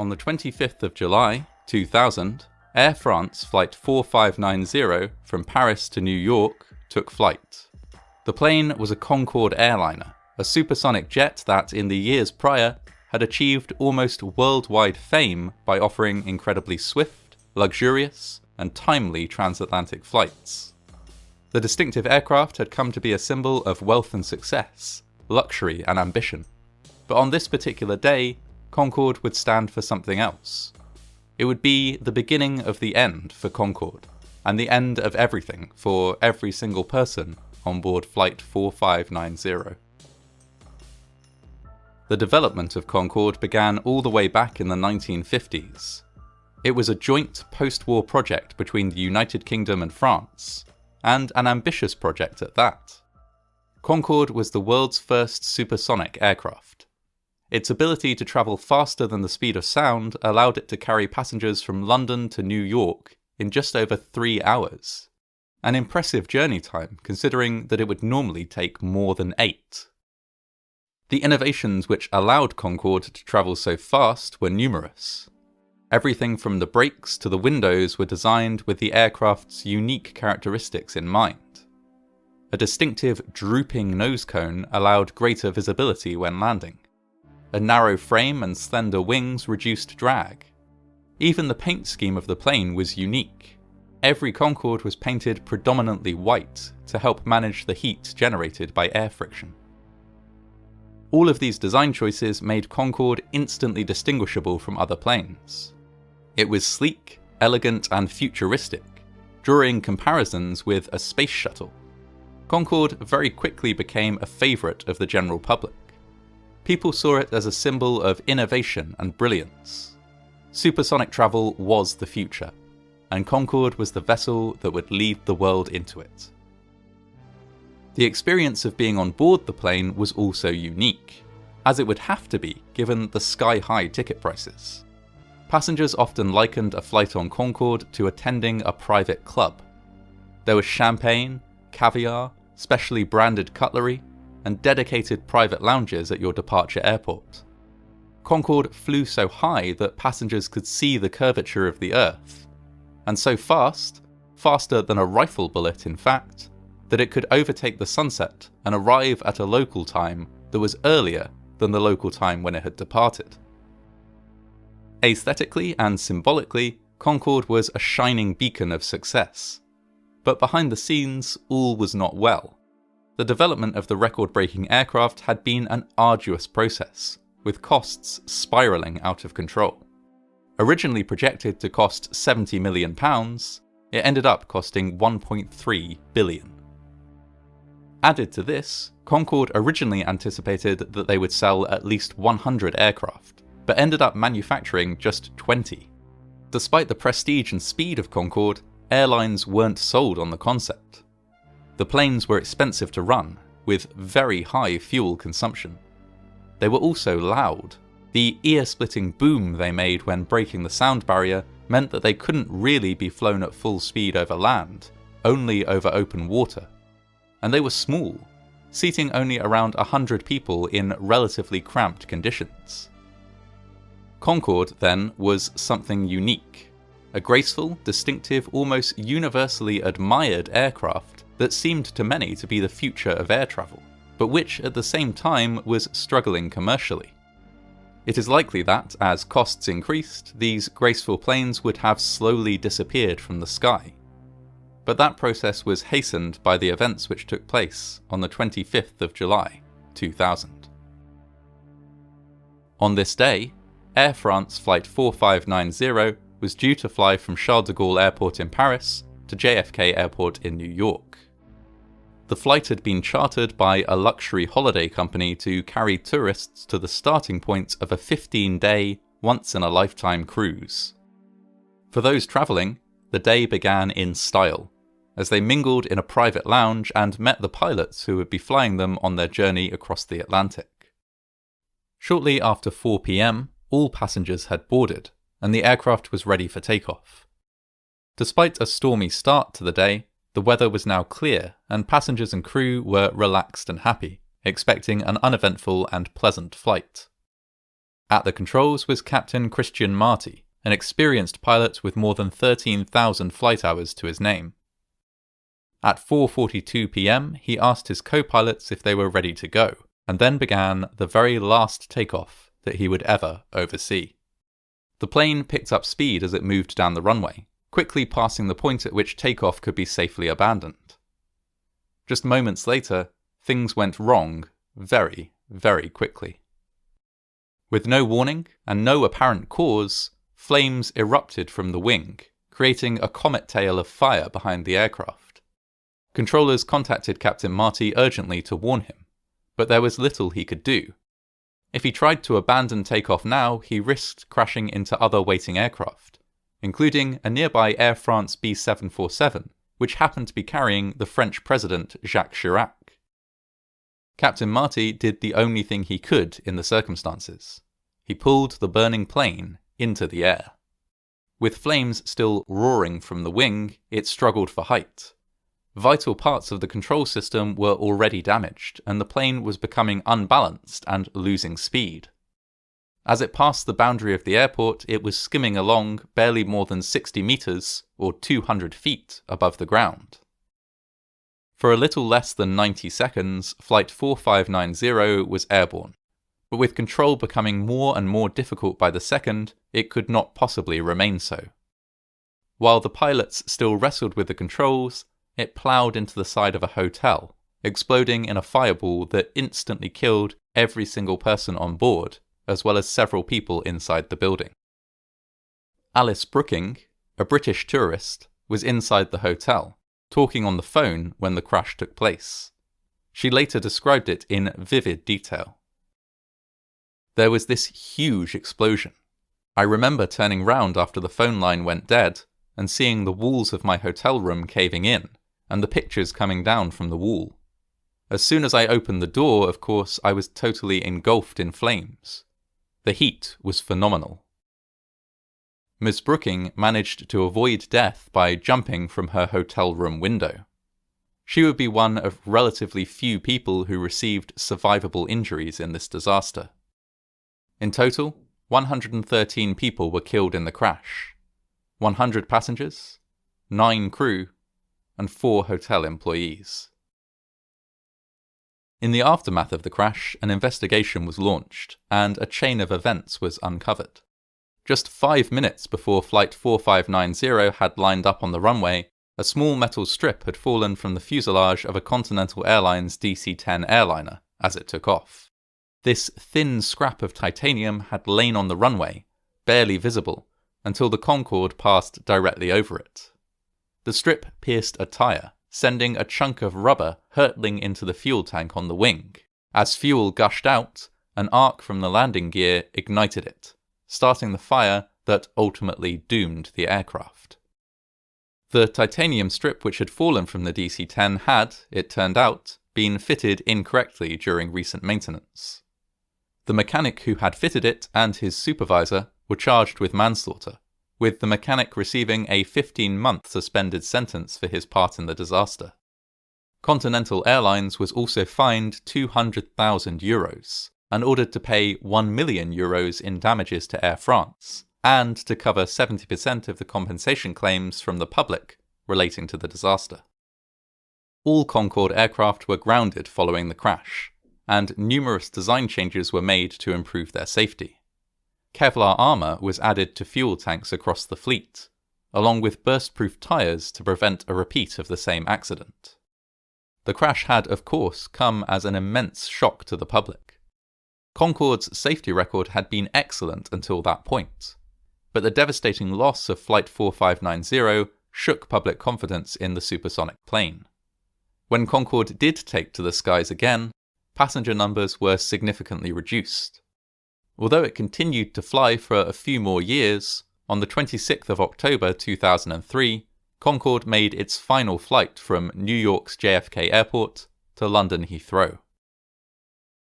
On the 25th of July, 2000, Air France Flight 4590 from Paris to New York took flight. The plane was a Concorde airliner, a supersonic jet that, in the years prior, had achieved almost worldwide fame by offering incredibly swift, luxurious, and timely transatlantic flights. The distinctive aircraft had come to be a symbol of wealth and success, luxury and ambition. But on this particular day, Concorde would stand for something else. It would be the beginning of the end for Concorde, and the end of everything for every single person on board Flight 4590. The development of Concorde began all the way back in the 1950s. It was a joint post-war project between the United Kingdom and France, and an ambitious project at that. Concorde was the world's first supersonic aircraft. Its ability to travel faster than the speed of sound allowed it to carry passengers from London to New York in just over 3 hours. An impressive journey time considering that it would normally take more than 8. The innovations which allowed Concorde to travel so fast were numerous. Everything from the brakes to the windows were designed with the aircraft's unique characteristics in mind. A distinctive drooping nose cone allowed greater visibility when landing. A narrow frame and slender wings reduced drag. Even the paint scheme of the plane was unique. Every Concorde was painted predominantly white to help manage the heat generated by air friction. All of these design choices made Concorde instantly distinguishable from other planes. It was sleek, elegant, and futuristic, drawing comparisons with a space shuttle. Concorde very quickly became a favourite of the general public. People saw it as a symbol of innovation and brilliance. Supersonic travel was the future, and Concorde was the vessel that would lead the world into it. The experience of being on board the plane was also unique, as it would have to be given the sky-high ticket prices. Passengers often likened a flight on Concorde to attending a private club. There was champagne, caviar, specially branded cutlery, and dedicated private lounges at your departure airport. Concorde flew so high that passengers could see the curvature of the Earth, and so fast, faster than a rifle bullet in fact, that it could overtake the sunset and arrive at a local time that was earlier than the local time when it had departed. Aesthetically and symbolically, Concorde was a shining beacon of success. But behind the scenes, all was not well. The development of the record-breaking aircraft had been an arduous process, with costs spiralling out of control. Originally projected to cost £70 million, it ended up costing £1.3 billion. Added to this, Concorde originally anticipated that they would sell at least 100 aircraft, but ended up manufacturing just 20. Despite the prestige and speed of Concorde, airlines weren't sold on the concept. The planes were expensive to run, with very high fuel consumption. They were also loud. The ear-splitting boom they made when breaking the sound barrier meant that they couldn't really be flown at full speed over land, only over open water. And they were small, seating only around 100 people in relatively cramped conditions. Concorde, then, was something unique. A graceful, distinctive, almost universally admired aircraft that seemed to many to be the future of air travel, but which at the same time was struggling commercially. It is likely that, as costs increased, these graceful planes would have slowly disappeared from the sky. But that process was hastened by the events which took place on the 25th of July, 2000. On this day, Air France Flight 4590 was due to fly from Charles de Gaulle Airport in Paris to JFK Airport in New York. The flight had been chartered by a luxury holiday company to carry tourists to the starting point of a 15-day, once-in-a-lifetime cruise. For those travelling, the day began in style, as they mingled in a private lounge and met the pilots who would be flying them on their journey across the Atlantic. Shortly after 4 p.m, all passengers had boarded, and the aircraft was ready for takeoff. Despite a stormy start to the day, the weather was now clear, and passengers and crew were relaxed and happy, expecting an uneventful and pleasant flight. At the controls was Captain Christian Marty, an experienced pilot with more than 13,000 flight hours to his name. At 4:42 p.m, he asked his co-pilots if they were ready to go, and then began the very last takeoff that he would ever oversee. The plane picked up speed as it moved down the runway, quickly passing the point at which takeoff could be safely abandoned. Just moments later, things went wrong very, very quickly. With no warning and no apparent cause, flames erupted from the wing, creating a comet tail of fire behind the aircraft. Controllers contacted Captain Marty urgently to warn him, but there was little he could do. If he tried to abandon takeoff now, he risked crashing into other waiting aircraft, including a nearby Air France B747, which happened to be carrying the French President Jacques Chirac. Captain Marty did the only thing he could in the circumstances. He pulled the burning plane into the air. With flames still roaring from the wing, it struggled for height. Vital parts of the control system were already damaged, and the plane was becoming unbalanced and losing speed. As it passed the boundary of the airport, it was skimming along barely more than 60 meters, or 200 feet, above the ground. For a little less than 90 seconds, Flight 4590 was airborne, but with control becoming more and more difficult by the second, it could not possibly remain so. While the pilots still wrestled with the controls, it ploughed into the side of a hotel, exploding in a fireball that instantly killed every single person on board, as well as several people inside the building. Alice Brooking, a British tourist, was inside the hotel, talking on the phone when the crash took place. She later described it in vivid detail. There was this huge explosion. I remember turning round after the phone line went dead and seeing the walls of my hotel room caving in, and the pictures coming down from the wall. As soon as I opened the door, of course, I was totally engulfed in flames. The heat was phenomenal. Ms. Brooking managed to avoid death by jumping from her hotel room window. She would be one of relatively few people who received survivable injuries in this disaster. In total, 113 people were killed in the crash. 100 passengers, 9 crew, and 4 hotel employees. In the aftermath of the crash, an investigation was launched, and a chain of events was uncovered. Just 5 minutes before Flight 4590 had lined up on the runway, a small metal strip had fallen from the fuselage of a Continental Airlines DC-10 airliner as it took off. This thin scrap of titanium had lain on the runway, barely visible, until the Concorde passed directly over it. The strip pierced a tyre, sending a chunk of rubber hurtling into the fuel tank on the wing. As fuel gushed out, an arc from the landing gear ignited it, starting the fire that ultimately doomed the aircraft. The titanium strip which had fallen from the DC-10 had, it turned out, been fitted incorrectly during recent maintenance. The mechanic who had fitted it and his supervisor were charged with manslaughter, with the mechanic receiving a 15-month suspended sentence for his part in the disaster. Continental Airlines was also fined €200,000 and ordered to pay €1 million in damages to Air France, and to cover 70% of the compensation claims from the public relating to the disaster. All Concorde aircraft were grounded following the crash, and numerous design changes were made to improve their safety. Kevlar armour was added to fuel tanks across the fleet, along with burst-proof tyres to prevent a repeat of the same accident. The crash had, of course, come as an immense shock to the public. Concorde's safety record had been excellent until that point, but the devastating loss of Flight 4590 shook public confidence in the supersonic plane. When Concorde did take to the skies again, passenger numbers were significantly reduced. Although it continued to fly for a few more years, on the 26th of October 2003, Concorde made its final flight from New York's JFK Airport to London Heathrow.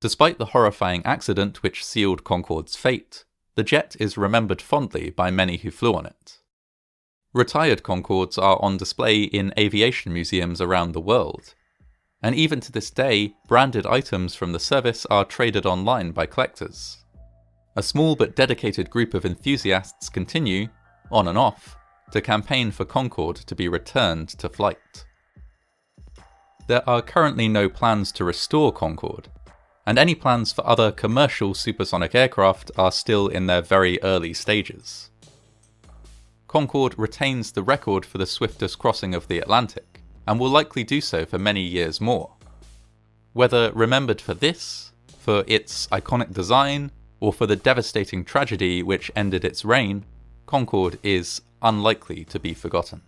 Despite the horrifying accident which sealed Concorde's fate, the jet is remembered fondly by many who flew on it. Retired Concordes are on display in aviation museums around the world, and even to this day, branded items from the service are traded online by collectors. a small but dedicated group of enthusiasts continue, on and off, to campaign for Concorde to be returned to flight. There are currently no plans to restore Concorde, and any plans for other commercial supersonic aircraft are still in their very early stages. Concorde retains the record for the swiftest crossing of the Atlantic, and will likely do so for many years more. Whether remembered for this, for its iconic design, or for the devastating tragedy which ended its reign, Concorde is unlikely to be forgotten.